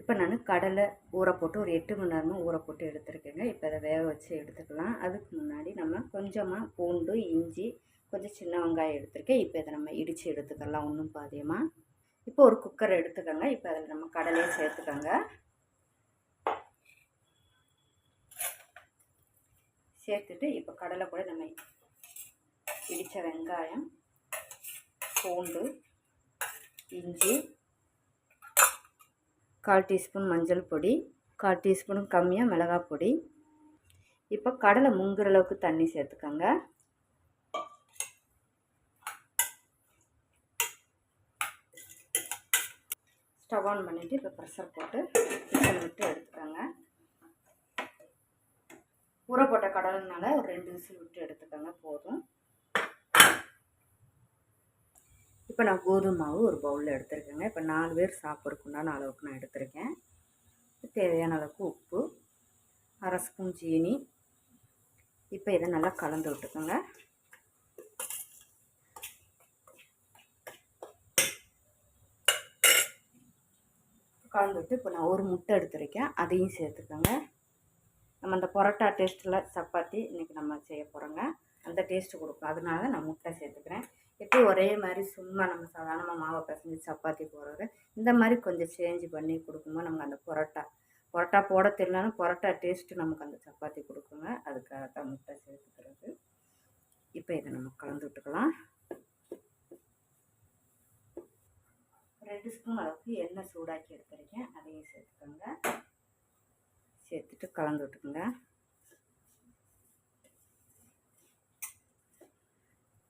இப்போ நான் கடலை ஊற போட்டு ஒரு 8 மணி நேரமாக ஊற போட்டு எடுத்துருக்கேங்க. இப்போ அதை வேக வச்சு எடுத்துக்கலாம். அதுக்கு முன்னாடி நம்ம கொஞ்சமாக பூண்டு, இஞ்சி, கொஞ்சம் சின்ன வெங்காயம் எடுத்துருக்கேன். இப்போ இதை நம்ம இடித்து எடுத்துக்கலாம் ஒன்றும் பாதியமாக. இப்போ ஒரு குக்கர் எடுத்துக்கோங்க. இப்போ அதில் நம்ம கடலையை சேர்த்துக்கோங்க. சேர்த்துட்டு இப்போ கடலை கூட நம்ம இடித்த வெங்காயம், பூண்டு, இஞ்சி, 1/4 டீஸ்பூன் மஞ்சள் பொடி, 1/4 டீஸ்பூன் கம்மியாக மிளகாய் பொடி. இப்போ கடலை முங்குற அளவுக்கு தண்ணி சேர்த்துக்கோங்க. ஸ்டவ் ஆன் பண்ணிவிட்டு இப்போ ப்ரெஷர் போட்டு விசில் விட்டு எடுத்துக்கோங்க. ஊற போட்ட கடலைனால ஒரு 2 விசில் விட்டு எடுத்துக்கோங்க போதும். இப்போ நான் கோதுமை மாவு ஒரு பவுலில் எடுத்துருக்கேங்க. இப்போ 4 பேர் சாப்பிட்றதுக்குண்டான அளவுக்கு நான் எடுத்துருக்கேன். தேவையான அளவுக்கு உப்பு, 1/2 ஸ்பூன் சீனி. இப்போ இதை நல்லா கலந்து விட்டுக்கோங்க. கலந்து விட்டு இப்போ நான் ஒரு முட்டை எடுத்துருக்கேன், அதையும் சேர்த்துக்கோங்க. நம்ம அந்த பரோட்டா டேஸ்ட்டில் சப்பாத்தி இன்றைக்கி நம்ம செய்ய போகிறோங்க. அந்த டேஸ்ட்டு கொடுக்கும், அதனால நான் முட்டை சேர்த்துக்கிறேன். இப்போ ஒரே மாதிரி சும்மா நம்ம சாதாரணமாக மாவை பிசைஞ்சு சப்பாத்தி போடுறது, இந்த மாதிரி கொஞ்சம் சேஞ்ச் பண்ணி கொடுக்கும்போது நமக்கு அந்த பரோட்டா போட தெரியலனாலும் பரோட்டா டேஸ்ட்டு நமக்கு அந்த சப்பாத்தி கொடுக்குங்க. அதுக்காக தான் முட்டை சேர்த்துக்கிறது. இப்போ இதை நம்ம கலந்து விட்டுக்கலாம். 2 ஸ்பூன் அளவுக்கு எண்ணெய் சூடாக்கி எடுத்துருக்கேன், அதையும் சேர்த்துக்கோங்க. சேர்த்துட்டு கலந்து விட்டுக்குங்க.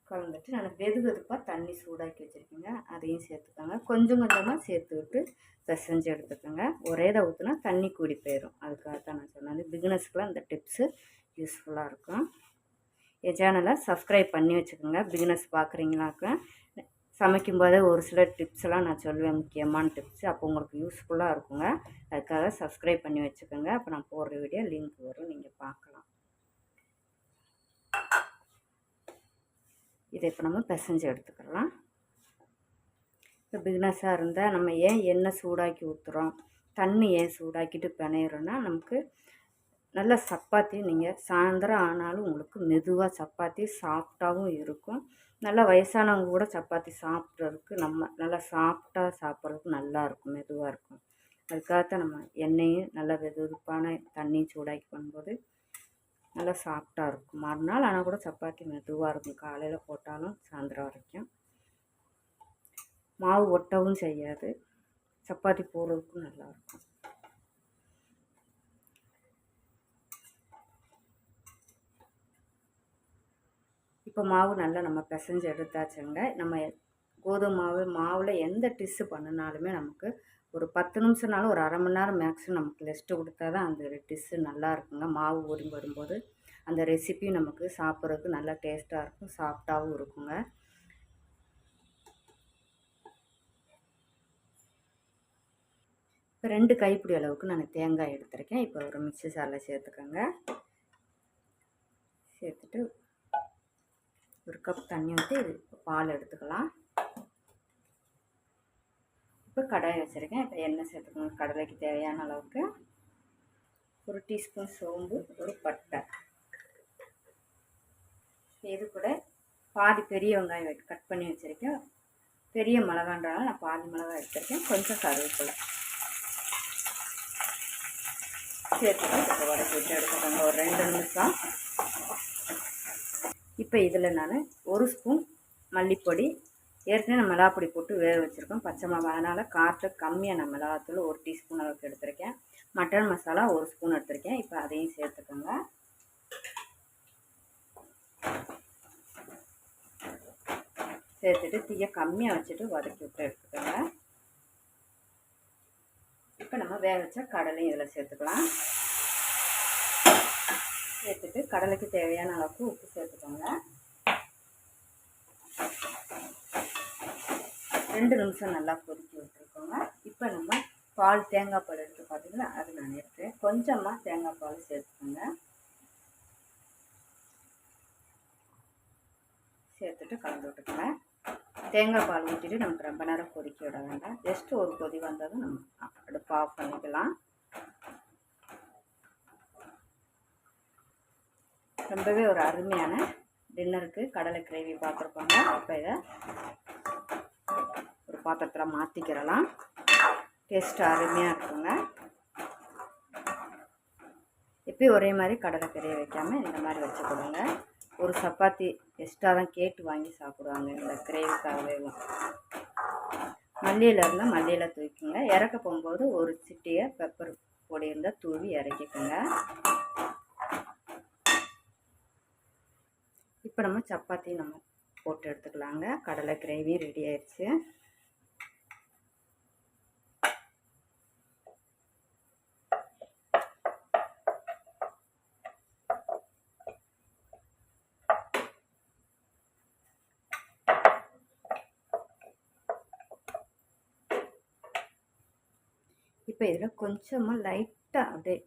கலந்துட்டு நான் வெதுப்பாக தண்ணி சூடாக்கி வச்சுருக்கேங்க, அதையும் சேர்த்துக்கோங்க. கொஞ்சம் கொஞ்சமாக சேர்த்து விட்டு பிசைஞ்சு எடுத்துக்கோங்க. ஒரே இதை ஊற்றினா தண்ணி கூடி போயிடும். அதுக்காக தான் நான் சொன்னது. பிகினர்ஸ்க்குலாம் இந்த டிப்ஸு யூஸ்ஃபுல்லாக இருக்கும். என் சேனலை சப்ஸ்கிரைப் பண்ணி வச்சுக்கோங்க. பிகினர்ஸ் பார்க்குறீங்களாக்க சமைக்கும்போதே ஒரு சில டிப்ஸ் எல்லாம் நான் சொல்லுவேன், முக்கியமான டிப்ஸ். அப்போ உங்களுக்கு யூஸ்ஃபுல்லாக இருக்குங்க. அதுக்காக சப்ஸ்கிரைப் பண்ணி வச்சுக்கோங்க. அப்போ நான் போடுற வீடியோ லிங்க் வரும், நீங்கள் பார்க்கலாம். இதை இப்போ நம்ம பிசைஞ்சு எடுத்துக்கலாம். இப்போ பிகினஸாக இருந்தால் நம்ம ஏன் எண்ணெய் சூடாக்கி ஊற்றுறோம், தண்ணி ஏன் சூடாக்கிட்டு பிணையிறோன்னா, நமக்கு நல்ல சப்பாத்தி நீங்கள் சாயந்தரம் ஆனாலும் உங்களுக்கு மெதுவாக சப்பாத்தி சாஃப்டாகவும் இருக்கும். நல்லா வயசானவங்க கூட சப்பாத்தி சாப்பிட்றதுக்கு நம்ம நல்லா சாஃப்டாக சாப்பிட்றதுக்கு நல்லாயிருக்கும், மெதுவாக இருக்கும். அதுக்காகத்தான் நம்ம எண்ணெயும் நல்லா வெதுப்பான தண்ணி சூடாக்கி பண்ணும்போது நல்லா சாஃப்டாக இருக்கும். மறுநாள் ஆனால் கூட சப்பாத்தி மெதுவாக இருக்கும், காலையில் போட்டாலும் சாயந்தரம் வரைக்கும். மாவு ஒட்டவும் செய்யாது, சப்பாத்தி போடுறதுக்கும் நல்லாயிருக்கும். இப்போ மாவு நல்லா நம்ம பிசைஞ்சு எடுத்தாச்சுங்க. நம்ம கோதுமை மாவில் எந்த டிஷ்ஷு பண்ணினாலுமே நமக்கு ஒரு 10 நிமிஷம்னாலும் ஒரு 1/2 மணி நேரம் மேக்ஸிமம் நமக்கு ரெஸ்ட்டு கொடுத்தா தான் அந்த டிஷ்ஷு நல்லா இருக்குங்க. மாவு ஊறி வரும்போது அந்த ரெசிபி நமக்கு சாப்பிட்றதுக்கு நல்லா டேஸ்ட்டாக இருக்கும், சாஃப்டாகவும் இருக்குங்க. இப்போ 2 கைப்பிடி அளவுக்கு நான் தேங்காய் எடுத்துருக்கேன். இப்போ ஒரு மிக்ஸி ஜாரில் சேர்த்துக்கோங்க. சேர்த்துட்டு ஒரு கப் தண்ணி ஊற்றி பால் எடுத்துக்கலாம். இப்போ கடாய் வச்சுருக்கேன். இப்போ எண்ணெய் சேர்த்துக்கோங்க. கடலைக்கு தேவையான அளவுக்கு 1 டீஸ்பூன் சோம்பு, ஒரு பட்டை. இது கூட பாதி பெரிய வெங்காயம் கட் பண்ணி வச்சுருக்கேன். பெரிய மிளகான்றனால நான் பாதி மிளகாய் எடுத்துருக்கேன். கொஞ்சம் கருவேப்பிலை சேர்த்துட்டு இப்போ வதக்கி விட்டு எடுத்துக்கோங்க ஒரு 2 நிமிஷம். இப்போ இதில் நான் 1 ஸ்பூன் மல்லிப்பொடி, ஏற்கனவே நான் மிளகாப்பொடி போட்டு வேக வச்சுருக்கோம், பச்சை மிளகா, அதனால் காரத்துக்கு கம்மியாக நான் மிளகாத்தூள் 1 டீஸ்பூன் அளவுக்கு எடுத்துருக்கேன். மட்டன் மசாலா 1 ஸ்பூன் எடுத்துருக்கேன். இப்போ அதையும் சேர்த்துக்கோங்க. சேர்த்துட்டு தீயை கம்மியாக வச்சுட்டு வதக்கி விட்டு எடுத்துக்கோங்க. இப்போ நம்ம வேக வச்ச கடலையும் இதில் சேர்த்துக்கலாம். சேர்த்துட்டு கடலைக்கு தேவையான அளவுக்கு உப்பு சேர்த்துக்கோங்க. 2 நிமிஷம் நல்லா கொதிக்க விட்டுருக்கோங்க. இப்போ நம்ம பால், தேங்காய் பால் எடுத்து பார்த்தீங்கன்னா அது நான் எடுத்தேன். கொஞ்சமாக தேங்காய் பால் சேர்த்துக்கோங்க. சேர்த்துட்டு கலந்து விட்டுக்கோங்க. தேங்காய் பால் ஊற்றிட்டு நமக்கு ரொம்ப நேரம் கொதிக்க விட வேண்டாம். ஜஸ்ட் ஒரு கொதி வந்ததும் நம்ம அடுப்பு ஆஃப் பண்ணிக்கலாம். ரொம்பவே ஒரு அருமையான டின்னருக்கு கடலை கிரேவி பார்த்துருப்பாங்க. இப்போ இதை ஒரு பாத்திரத்தில் மாற்றிக்கிறலாம். டேஸ்ட்டு அருமையாக இருக்குங்க. எப்பயும் ஒரே மாதிரி கடலை கிரேவி வைக்காமல் இந்த மாதிரி வச்சு கொடுங்க. ஒரு சப்பாத்தி எக்ஸ்ட்ரா தான் கேட்டு வாங்கி சாப்பிடுவாங்க இந்த கிரேவிக்காகவே. மல்லியில் இருந்தால் மல்லியில் தூக்கிங்க. இறக்க போகும்போது ஒரு சிட்டியை பெப்பர் பொடி இருந்தால் தூவி இறக்கிக்கோங்க. இப்போ நம்ம சப்பாத்தி நம்ம போட்டு எடுத்துக்கலாங்க. கடலை கிரேவி ரெடி ஆயிடுச்சு. இப்போ இதில் கொஞ்சமாக லைட்டாக அப்படியே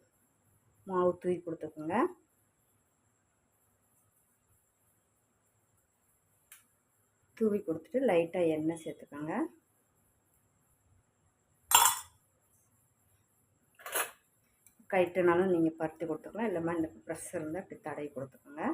மாவு தூவி கொடுத்துக்கோங்க. தூவி கொடுத்துட்டு லைட்டாக எண்ணெய் சேர்த்துக்கோங்க. கைட்டுனாலும் நீங்கள் பருத்தி கொடுத்துக்கலாம், இல்லைம்மா இந்த ப்ரெஸ் இருந்தால் இப்படி தடவி கொடுத்துக்கோங்க.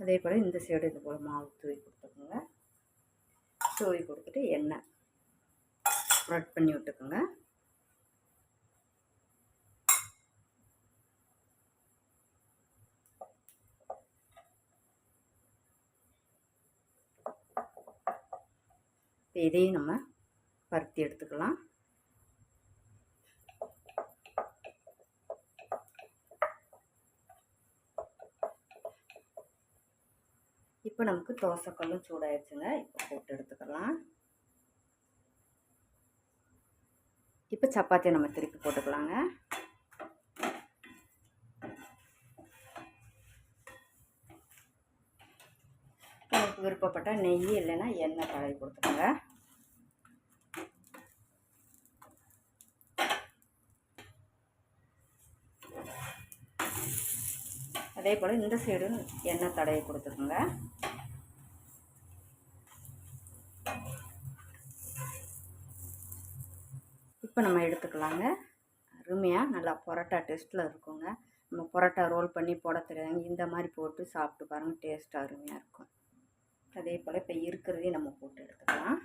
அதே போல் இந்த சைடு இது போல் மாவு தூவி கொடுத்துக்கோங்க. தூவி கொடுத்துட்டு எண்ணெய் ஸ்ப்ரெட் பண்ணி விட்டுக்கோங்க. இதையும் நம்ம பருத்தி எடுத்துக்கலாம். இப்போ நமக்கு தோசைக்கல்லும் சூடாயிடுச்சுங்க. இப்போ போட்டு எடுத்துக்கலாம். இப்போ சப்பாத்தியை நம்ம திருப்பி போட்டுக்கலாங்க. உங்களுக்கு விருப்பப்பட்ட நெய் இல்லைன்னா எண்ணெய் தடவி கொடுத்துக்கோங்க. அதே போல் இந்த சைடு எண்ணெய் தடவி கொடுத்துக்கோங்க. இப்போ நம்ம எடுத்துக்கலாங்க. அருமையாக நல்லா பரோட்டா டேஸ்ட்டில் இருக்குங்க. நம்ம பரோட்டா ரோல் பண்ணி போட தெரியாதுங்க, இந்த மாதிரி போட்டு சாப்பிட்டு பாருங்கள், டேஸ்ட் அருமையாக இருக்கும். அதே போல் இப்போ இருக்கிறதையும் நம்ம போட்டு எடுத்துக்கலாம்.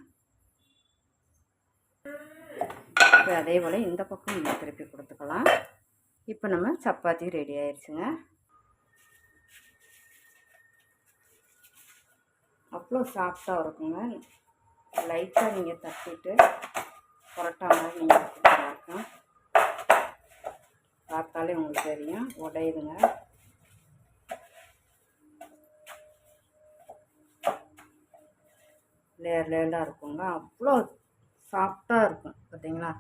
இப்போ அதே போல் இந்த பக்கம் நம்ம திருப்பி கொடுத்துக்கலாம். இப்போ நம்ம சப்பாத்தி ரெடி ஆயிடுச்சுங்க. அவ்வளோ சாஃப்டாக இருக்குங்க. லைட்டாக நீங்கள் தட்டிட்டு பரோட்டா மாதிரி நீங்கள் பார்க்கலாம். பார்த்தாலே உங்களுக்கு தெரியும், உடையுதுங்க. லேயர் லேயராக இருக்குங்க. அவ்வளோ சாஃப்டாக இருக்கும் பார்த்தீங்களா.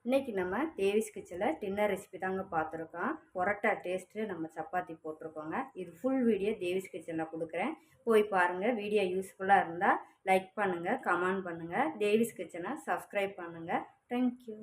இன்றைக்கி நம்ம தேவிஸ் கிச்சனில் டின்னர் ரெசிபி தாங்க பார்த்துருக்கோம். பரோட்டா டேஸ்ட்டு நம்ம சப்பாத்தி போட்டிருக்கோங்க. இது ஃபுல் வீடியோ தேவிஸ் கிச்சனில் கொடுக்குறேன், போய் பாருங்கள். வீடியோ யூஸ்ஃபுல்லாக இருந்தால் லைக் பண்ணுங்கள், கமெண்ட் பண்ணுங்கள். தேவிஸ் கிச்சனை சப்ஸ்கிரைப் பண்ணுங்கள். தேங்க்யூ.